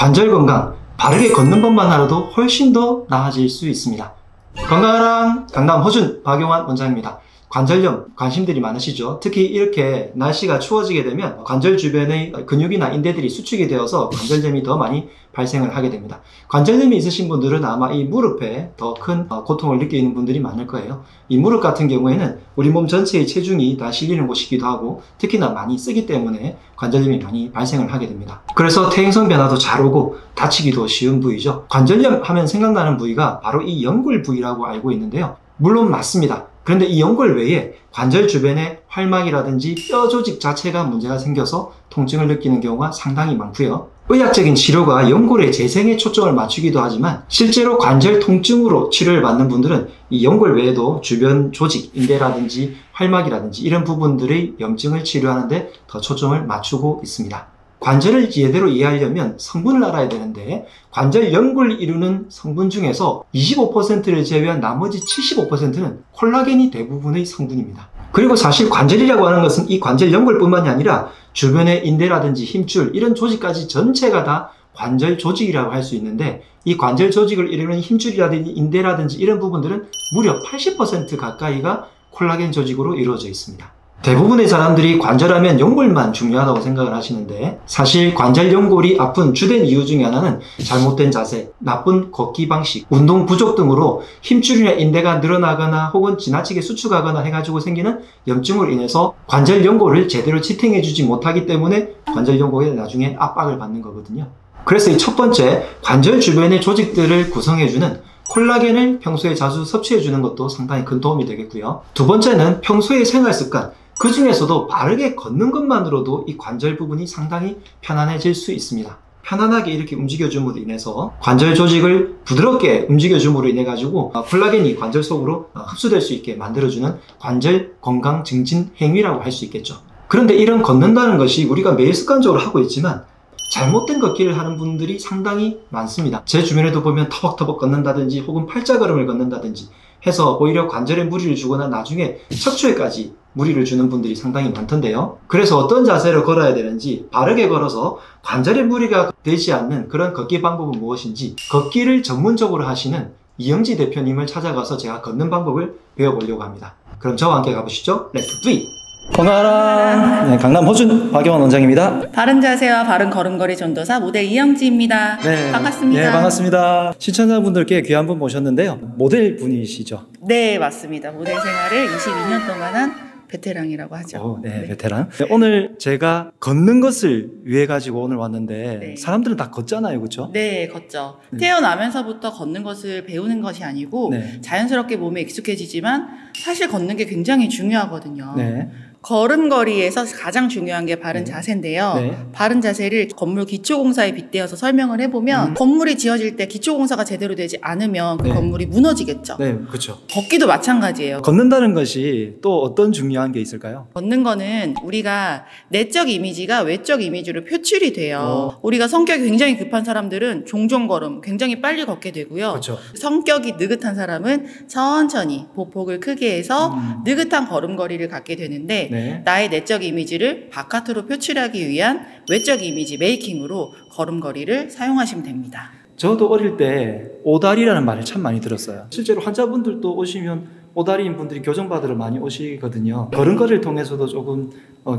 관절 건강, 바르게 걷는 것만 하라도 훨씬 더 나아질 수 있습니다. 건강하랑 강남 허준 박용환 원장입니다. 관절염 관심들이 많으시죠? 특히 이렇게 날씨가 추워지게 되면 관절 주변의 근육이나 인대들이 수축이 되어서 관절염이 더 많이 발생을 하게 됩니다. 관절염이 있으신 분들은 아마 이 무릎에 더 큰 고통을 느끼는 분들이 많을 거예요. 이 무릎 같은 경우에는 우리 몸 전체의 체중이 다 실리는 곳이기도 하고 특히나 많이 쓰기 때문에 관절염이 많이 발생을 하게 됩니다. 그래서 퇴행성 변화도 잘 오고 다치기도 쉬운 부위죠. 관절염 하면 생각나는 부위가 바로 이 연골 부위라고 알고 있는데요. 물론 맞습니다. 그런데 이 연골 외에 관절 주변에 활막이라든지 뼈 조직 자체가 문제가 생겨서 통증을 느끼는 경우가 상당히 많고요. 의학적인 치료가 연골의 재생에 초점을 맞추기도 하지만 실제로 관절 통증으로 치료를 받는 분들은 이 연골 외에도 주변 조직, 인대라든지 활막이라든지 이런 부분들의 염증을 치료하는데 더 초점을 맞추고 있습니다. 관절을 제대로 이해하려면 성분을 알아야 되는데 관절 연골을 이루는 성분 중에서 25%를 제외한 나머지 75%는 콜라겐이 대부분의 성분입니다. 그리고 사실 관절이라고 하는 것은 이 관절 연골뿐만이 아니라 주변의 인대라든지 힘줄 이런 조직까지 전체가 다 관절 조직이라고 할 수 있는데 이 관절 조직을 이루는 힘줄이라든지 인대라든지 이런 부분들은 무려 80% 가까이가 콜라겐 조직으로 이루어져 있습니다. 대부분의 사람들이 관절하면 연골만 중요하다고 생각을 하시는데 사실 관절 연골이 아픈 주된 이유 중에 하나는 잘못된 자세, 나쁜 걷기 방식, 운동 부족 등으로 힘줄이나 인대가 늘어나거나 혹은 지나치게 수축하거나 해가지고 생기는 염증으로 인해서 관절 연골을 제대로 지탱해주지 못하기 때문에 관절 연골에 나중에 압박을 받는 거거든요. 그래서 이 첫 번째, 관절 주변의 조직들을 구성해주는 콜라겐을 평소에 자주 섭취해주는 것도 상당히 큰 도움이 되겠고요. 두 번째는 평소의 생활습관, 그 중에서도 바르게 걷는 것만으로도 이 관절 부분이 상당히 편안해질 수 있습니다. 편안하게 이렇게 움직여줌으로 인해서 관절 조직을 부드럽게 움직여줌으로 인해 가지고 콜라겐이 관절 속으로 흡수될 수 있게 만들어주는 관절 건강 증진 행위라고 할 수 있겠죠. 그런데 이런 걷는다는 것이 우리가 매일 습관적으로 하고 있지만 잘못된 걷기를 하는 분들이 상당히 많습니다. 제 주변에도 보면 터벅터벅 걷는다든지 혹은 팔자걸음을 걷는다든지 해서 오히려 관절에 무리를 주거나 나중에 척추에까지 무리를 주는 분들이 상당히 많던데요. 그래서 어떤 자세로 걸어야 되는지, 바르게 걸어서 관절에 무리가 되지 않는 그런 걷기 방법은 무엇인지 걷기를 전문적으로 하시는 이영지 대표님을 찾아가서 제가 걷는 방법을 배워보려고 합니다. 그럼 저와 함께 가보시죠. 렛츠 두 잇! 건강하라. 네, 강남 허준 박용환 원장입니다. 바른 자세와 바른 걸음걸이 전도사 모델 이영지입니다. 네, 반갑습니다. 네, 반갑습니다. 시청자분들께 귀한 분 모셨는데요. 모델 분이시죠? 네, 맞습니다. 모델 생활을 22년 동안 한 베테랑이라고 하죠. 네, 베테랑. 네, 오늘 제가 걷는 것을 위해 가지고 오늘 왔는데 네. 사람들은 다 걷잖아요, 그렇죠? 네, 걷죠. 태어나면서부터 걷는 것을 배우는 것이 아니고 네. 자연스럽게 몸에 익숙해지지만 사실 걷는 게 굉장히 중요하거든요. 네. 걸음걸이에서 가장 중요한 게 바른 자세인데요. 네. 바른 자세를 건물 기초공사에 빗대어서 설명을 해보면 건물이 지어질 때 기초공사가 제대로 되지 않으면 그 네. 건물이 무너지겠죠. 네, 그렇죠. 걷기도 마찬가지예요. 걷는다는 것이 또 어떤 중요한 게 있을까요? 걷는 거는 우리가 내적 이미지가 외적 이미지로 표출이 돼요. 우리가 성격이 굉장히 급한 사람들은 종종 걸음, 굉장히 빨리 걷게 되고요. 그렇죠. 성격이 느긋한 사람은 천천히 보폭을 크게 해서 느긋한 걸음걸이를 갖게 되는데 네. 나의 내적 이미지를 바깥으로 표출하기 위한 외적 이미지 메이킹으로 걸음걸이를 사용하시면 됩니다. 저도 어릴 때 오다리라는 말을 참 많이 들었어요. 실제로 환자분들도 오시면 오다리인 분들이 교정받으러 많이 오시거든요. 걸음걸이를 통해서도 조금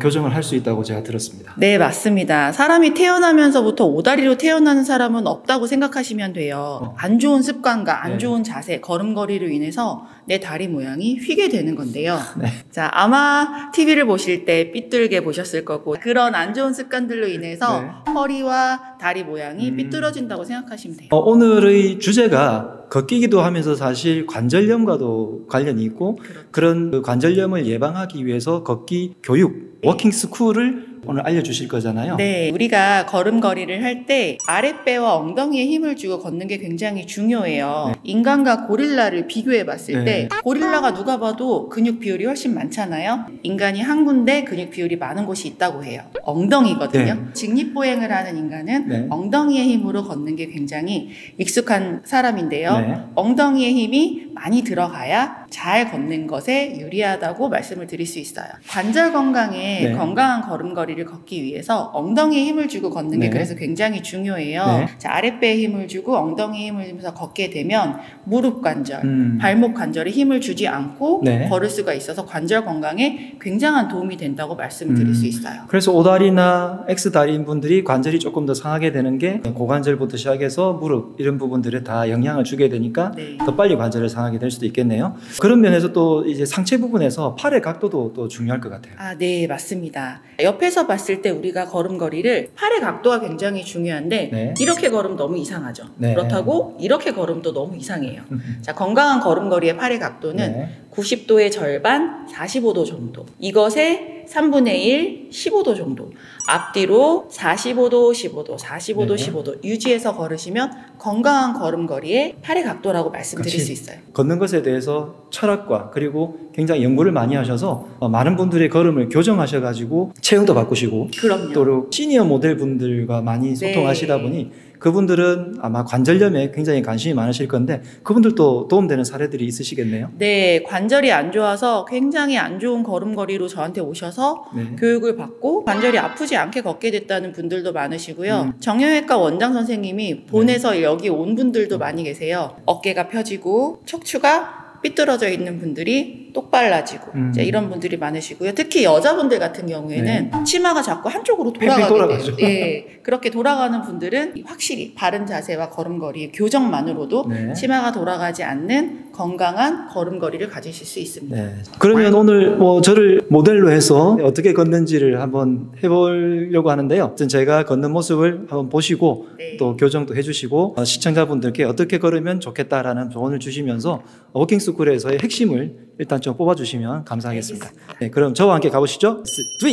교정을 할 수 있다고 제가 들었습니다. 네, 맞습니다. 사람이 태어나면서부터 오다리로 태어나는 사람은 없다고 생각하시면 돼요. 안 좋은 습관과 안 좋은 자세, 걸음걸이로 인해서 내 다리 모양이 휘게 되는 건데요. 네. 자, 아마 TV를 보실 때 삐뚤게 보셨을 거고 그런 안 좋은 습관들로 인해서 허리와 다리 모양이 삐뚤어진다고 생각하시면 돼요. 오늘의 주제가 걷기기도 하면서 사실 관절염과도 관련이 있고 그런 그 관절염을 예방하기 위해서 걷기 교육, 워킹 스쿨을 오늘 알려주실 거잖아요. 네, 우리가 걸음걸이를 할 때 아랫배와 엉덩이에 힘을 주고 걷는 게 굉장히 중요해요. 인간과 고릴라를 비교해 봤을 때 고릴라가 누가 봐도 근육 비율이 훨씬 많잖아요. 인간이 한 군데 근육 비율이 많은 곳이 있다고 해요. 엉덩이거든요. 직립보행을 하는 인간은 엉덩이의 힘으로 걷는 게 굉장히 익숙한 사람인데요. 엉덩이의 힘이 많이 들어가야 잘 걷는 것에 유리하다고 말씀을 드릴 수 있어요. 관절 건강에 네. 건강한 걸음걸이를 걷기 위해서 엉덩이에 힘을 주고 걷는 게 네. 그래서 굉장히 중요해요. 네. 자, 아랫배에 힘을 주고 엉덩이에 힘을 주면서 걷게 되면 무릎 관절, 발목 관절에 힘을 주지 않고 네. 걸을 수가 있어서 관절 건강에 굉장한 도움이 된다고 말씀을 드릴 수 있어요. 그래서 O다리나 X다리인 분들이 관절이 조금 더 상하게 되는 게 고관절부터 시작해서 무릎 이런 부분들에 다 영향을 주게 되니까 네. 더 빨리 관절을 상하게 될 수도 있겠네요. 그런 면에서 또 이제 상체 부분에서 팔의 각도도 또 중요할 것 같아요. 아, 네, 맞습니다. 옆에서 봤을 때 우리가 걸음걸이를 팔의 각도가 굉장히 중요한데 네. 이렇게 걸으면 너무 이상하죠. 네. 그렇다고 이렇게 걸으면 또 너무 이상해요. 자, 건강한 걸음걸이의 팔의 각도는 네. 90도의 절반, 45도 정도. 이것의 3분의 1, 15도 정도. 앞뒤로 45도, 15도, 45도, 네. 15도 유지해서 걸으시면 건강한 걸음걸이의 팔의 각도라고 말씀드릴 수 있어요. 걷는 것에 대해서 철학과 그리고 굉장히 연구를 많이 하셔서 많은 분들의 걸음을 교정하셔가지고 체형도 바꾸시고 그럼요. 또 시니어 모델 분들과 많이 소통하시다 보니 그분들은 아마 관절염에 굉장히 관심이 많으실 건데 그분들도 도움되는 사례들이 있으시겠네요. 네, 관절이 안 좋아서 굉장히 안 좋은 걸음걸이로 저한테 오셔서 네. 교육을 받고 관절이 아프지 않게 걷게 됐다는 분들도 많으시고요. 정형외과 원장 선생님이 보내서 여기 온 분들도 많이 계세요. 어깨가 펴지고 척추가 삐뚤어져 있는 분들이 똑발라지고 이제 이런 분들이 많으시고요. 특히 여자분들 같은 경우에는 치마가 자꾸 한쪽으로 돌아가게 돌아가죠. 돼요. 네, 그렇게 돌아가는 분들은 확실히 바른 자세와 걸음걸이 교정만으로도 네. 치마가 돌아가지 않는 건강한 걸음걸이를 가지실 수 있습니다. 네. 그러면 오늘 저를 모델로 해서 어떻게 걷는지를 한번 해보려고 하는데요. 아무튼 제가 걷는 모습을 한번 보시고 네. 또 교정도 해주시고 시청자분들께 어떻게 걸으면 좋겠다라는 조언을 주시면서 워킹스쿨에서의 핵심을 일단 좀 뽑아주시면 감사하겠습니다. 네, 그럼 저와 함께 가보시죠. 3.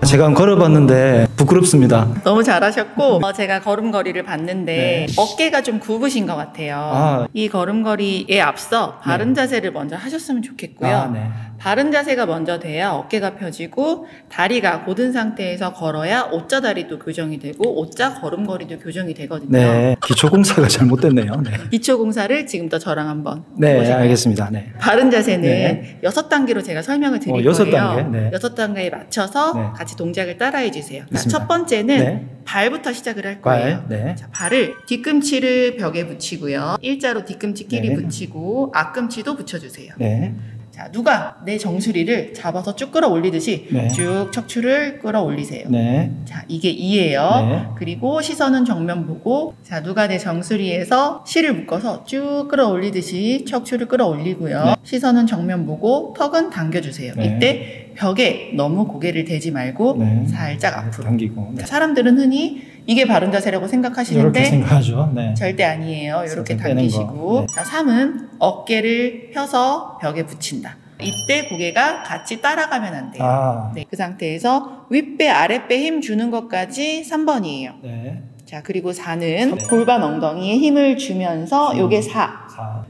제가 한번 걸어봤는데 부끄럽습니다. 너무 잘하셨고 제가 걸음걸이를 봤는데 어깨가 좀 굽으신 것 같아요. 이 걸음걸이에 앞서 바른 자세를 먼저 하셨으면 좋겠고요. 네. 바른 자세가 먼저 돼야 어깨가 펴지고 다리가 곧은 상태에서 걸어야 O자 다리도 교정이 되고 O자 걸음걸이도 교정이 되거든요. 네, 기초공사가 잘못됐네요. 네, 기초공사를 지금부터 저랑 한번 네, 해보실까요? 알겠습니다. 네. 바른 자세는 네. 6단계로 제가 설명을 드릴 거예요. 6단계, 네. 6단계에 맞춰서 네. 같이 동작을 따라해 주세요. 자, 좋습니다. 첫 번째는 네. 발부터 시작을 할 거예요. 네. 자, 발을 뒤꿈치를 벽에 붙이고요. 일자로 뒤꿈치끼리 네. 붙이고 앞꿈치도 붙여주세요. 네. 자, 누가 내 정수리를 잡아서 쭉 끌어올리듯이 네. 쭉 척추를 끌어올리세요. 네. 자, 이게 2예요. 네. 그리고 시선은 정면 보고, 자, 누가 내 정수리에서 실을 묶어서 쭉 끌어올리듯이 척추를 끌어올리고요. 네. 시선은 정면 보고, 턱은 당겨주세요. 네. 이때 벽에 너무 고개를 대지 말고, 네. 살짝 앞으로. 당기고. 네. 자, 사람들은 흔히 이게 바른 자세라고 이렇게 생각하시는데, 생각하죠. 네. 절대 아니에요. 이렇게 살짝 빼는 당기시고. 거. 네. 자, 3은 어깨를 펴서 벽에 붙인다. 이때 고개가 같이 따라가면 안 돼요. 아. 네, 그 상태에서 윗배, 아랫배 힘 주는 것까지 3번이에요. 네. 자, 그리고 4는 골반 엉덩이에 힘을 주면서 요게 4.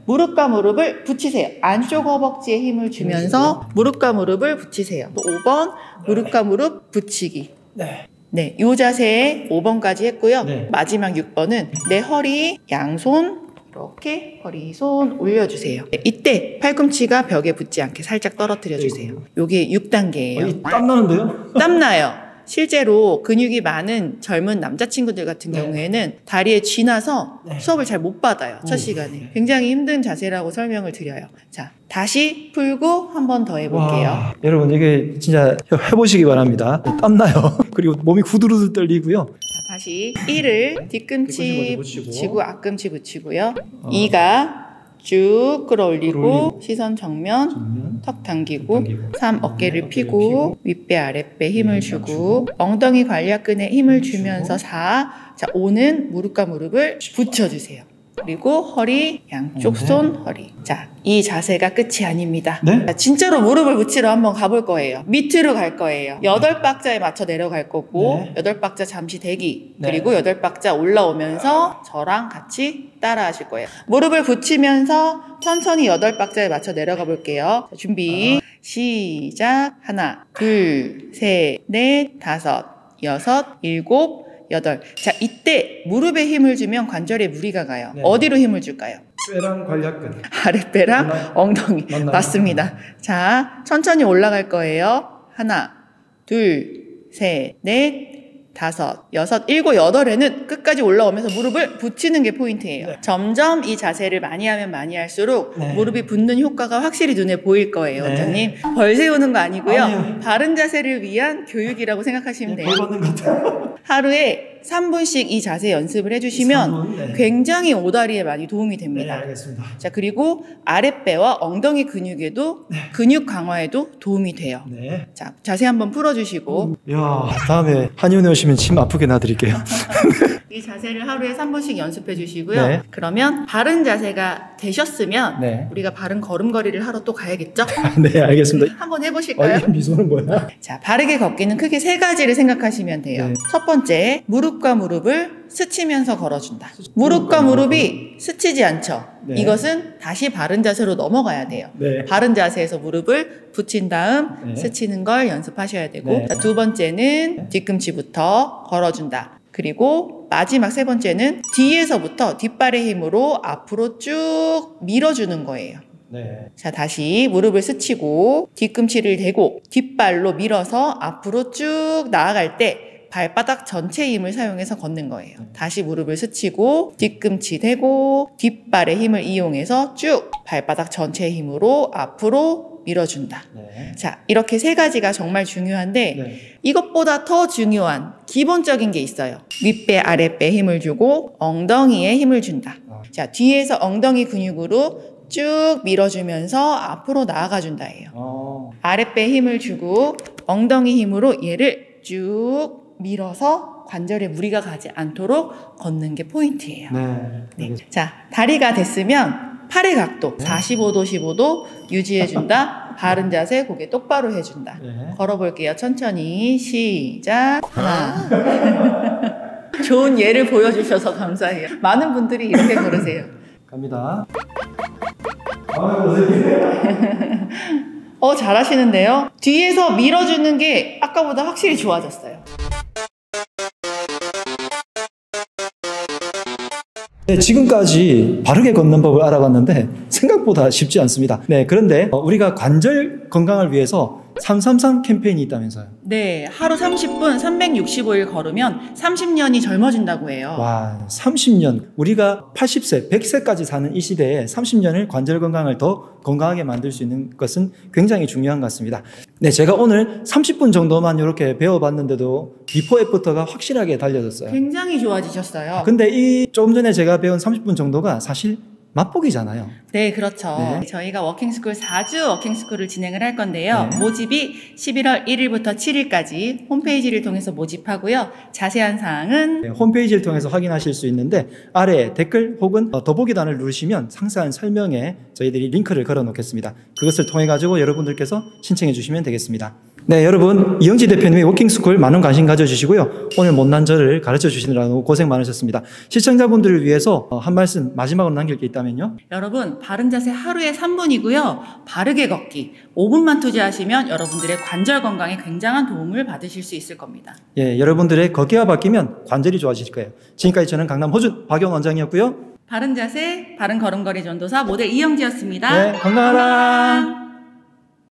무릎과 무릎을 붙이세요. 안쪽 허벅지에 힘을 주면서 무릎과 무릎을 붙이세요. 또 5번, 무릎과 무릎 붙이기. 네. 네, 요 자세에 5번까지 했고요. 네. 마지막 6번은 내 허리, 양손, 이렇게 허리, 손 올려주세요. 네, 이때 팔꿈치가 벽에 붙지 않게 살짝 떨어뜨려 주세요. 요게 6단계예요. 땀 나는데요? 땀나요. 실제로 근육이 많은 젊은 남자친구들 같은 경우에는 다리에 쥐나서 수업을 잘 못 받아요. 첫 시간에. 굉장히 힘든 자세라고 설명을 드려요. 자, 다시 풀고 한 번 더 해볼게요. 와, 여러분 이게 진짜 해보시기 바랍니다. 땀나요. 그리고 몸이 후두루두 떨리고요. 자, 다시 1을 뒤꿈치 뒤꿈치 붙이고. 붙이고 앞꿈치 붙이고요. 2가 쭉 끌어올리고 시선 정면 턱 당기고 3 어깨를 피고 윗배 아랫배 힘을 주고 엉덩이 관략근에 힘을 주면서 4 자 5는 무릎과 무릎을 붙여주세요. 그리고 허리 양쪽 손 허리 자 이 자세가 끝이 아닙니다. 네? 자, 진짜로 무릎을 붙이러 한번 가볼 거예요. 밑으로 갈 거예요. 8박자에 맞춰 내려갈 거고 네. 8박자 잠시 대기 네. 그리고 8박자 올라오면서 저랑 같이 따라 하실 거예요. 무릎을 붙이면서 천천히 8박자에 맞춰 내려가 볼게요. 자, 준비 시작 하나 둘 셋 넷 다섯 여섯 일곱 여덟. 자, 이때 무릎에 힘을 주면 관절에 무리가 가요. 네. 어디로 힘을 줄까요? 뼈랑 관략근. 아랫배랑 엉덩이. 맞나요? 맞습니다. 자, 천천히 올라갈 거예요. 하나, 둘, 셋, 넷, 다섯, 여섯, 일곱, 여덟에는 끝까지 올라오면서 무릎을 붙이는 게 포인트예요. 네. 점점 이 자세를 많이 하면 많이 할수록 네. 무릎이 붙는 효과가 확실히 눈에 보일 거예요, 네. 원장님. 벌 세우는 거 아니고요. 아니요. 바른 자세를 위한 교육이라고 생각하시면 돼요. 벌 받는 것 같아요. 하루에 3분씩 이 자세 연습을 해주시면 3분, 네. 굉장히 오다리에 많이 도움이 네, 됩니다. 알겠습니다. 자, 그리고 아랫배와 엉덩이 근육에도 근육 강화에도 도움이 돼요. 네. 자, 자세 한번 풀어주시고 야, 다음에 한의원에 오시면 침 아프게 놔드릴게요. 이 자세를 하루에 3분씩 연습해 주시고요. 네. 그러면 바른 자세가 되셨으면 네. 우리가 바른 걸음걸이를 하러 또 가야겠죠? 네, 알겠습니다. 한번 해보실까요? 이 미소는 뭐야? 자, 바르게 걷기는 크게 세 가지를 생각하시면 돼요. 네. 첫 번째, 무릎과 무릎을 스치면서 걸어준다. 무릎과 무릎이 스치지 않죠? 네. 이것은 다시 바른 자세로 넘어가야 돼요. 네. 바른 자세에서 무릎을 붙인 다음 네. 스치는 걸 연습하셔야 되고, 네. 자, 두 번째는 뒤꿈치부터 걸어준다. 그리고 마지막 세 번째는 뒤에서부터 뒷발의 힘으로 앞으로 쭉 밀어주는 거예요. 네. 자, 다시 무릎을 스치고 뒤꿈치를 대고 뒷발로 밀어서 앞으로 쭉 나아갈 때 발바닥 전체 힘을 사용해서 걷는 거예요. 다시 무릎을 스치고 뒤꿈치 대고 뒷발의 힘을 이용해서 쭉 발바닥 전체 힘으로 앞으로 밀어준다. 네. 자, 이렇게 세 가지가 정말 중요한데 네. 이것보다 더 중요한 기본적인 게 있어요. 윗배, 아랫배 힘을 주고 엉덩이에 힘을 준다. 자, 뒤에서 엉덩이 근육으로 쭉 밀어주면서 앞으로 나아가 준다예요. 아랫배 힘을 주고 엉덩이 힘으로 얘를 쭉 밀어서 관절에 무리가 가지 않도록 걷는 게 포인트예요. 네. 네. 자, 다리가 됐으면 팔의 각도 45도, 15도 유지해준다. 바른 자세, 고개 똑바로 해준다. 네. 걸어볼게요. 천천히 시작. 하나. 좋은 예를 보여주셔서 감사해요. 많은 분들이 이렇게 걸으세요. 갑니다. 잘하시는데요. 뒤에서 밀어주는 게 아까보다 확실히 좋아졌어요. 네, 지금까지 바르게 걷는 법을 알아봤는데 생각보다 쉽지 않습니다. 네, 그런데 우리가 관절 건강을 위해서 333 캠페인이 있다면서요. 네, 하루 30분 365일 걸으면 30년이 젊어진다고 해요. 와, 30년. 우리가 80세, 100세까지 사는 이 시대에 30년을 관절 건강을 더 건강하게 만들 수 있는 것은 굉장히 중요한 것 같습니다. 네, 제가 오늘 30분 정도만 이렇게 배워봤는데도 비포 애프터가 확실하게 달려졌어요. 굉장히 좋아지셨어요. 근데 이 조금 전에 제가 배운 30분 정도가 사실 맛보기잖아요. 네, 그렇죠. 네. 저희가 워킹스쿨 4주 워킹스쿨을 진행을 할 건데요. 네. 모집이 11월 1일부터 7일까지 홈페이지를 통해서 모집하고요. 자세한 사항은 네, 홈페이지를 통해서 확인하실 수 있는데 아래 댓글 혹은 더보기란을 누르시면 상세한 설명에 저희들이 링크를 걸어 놓겠습니다. 그것을 통해 가지고 여러분들께서 신청해 주시면 되겠습니다. 네, 여러분 이영지 대표님의 워킹스쿨 많은 관심 가져주시고요. 오늘 못난 저를 가르쳐 주시느라고 고생 많으셨습니다. 시청자분들을 위해서 한 말씀 마지막으로 남길 게 있다면요. 여러분 바른 자세 하루에 3분이고요. 바르게 걷기 5분만 투자하시면 여러분들의 관절 건강에 굉장한 도움을 받으실 수 있을 겁니다. 예, 여러분들의 걷기가 바뀌면 관절이 좋아질 거예요. 지금까지 저는 강남 호준 박용 원장이었고요. 바른 자세, 바른 걸음걸이 전도사 모델 이영지였습니다. 네, 건강하라.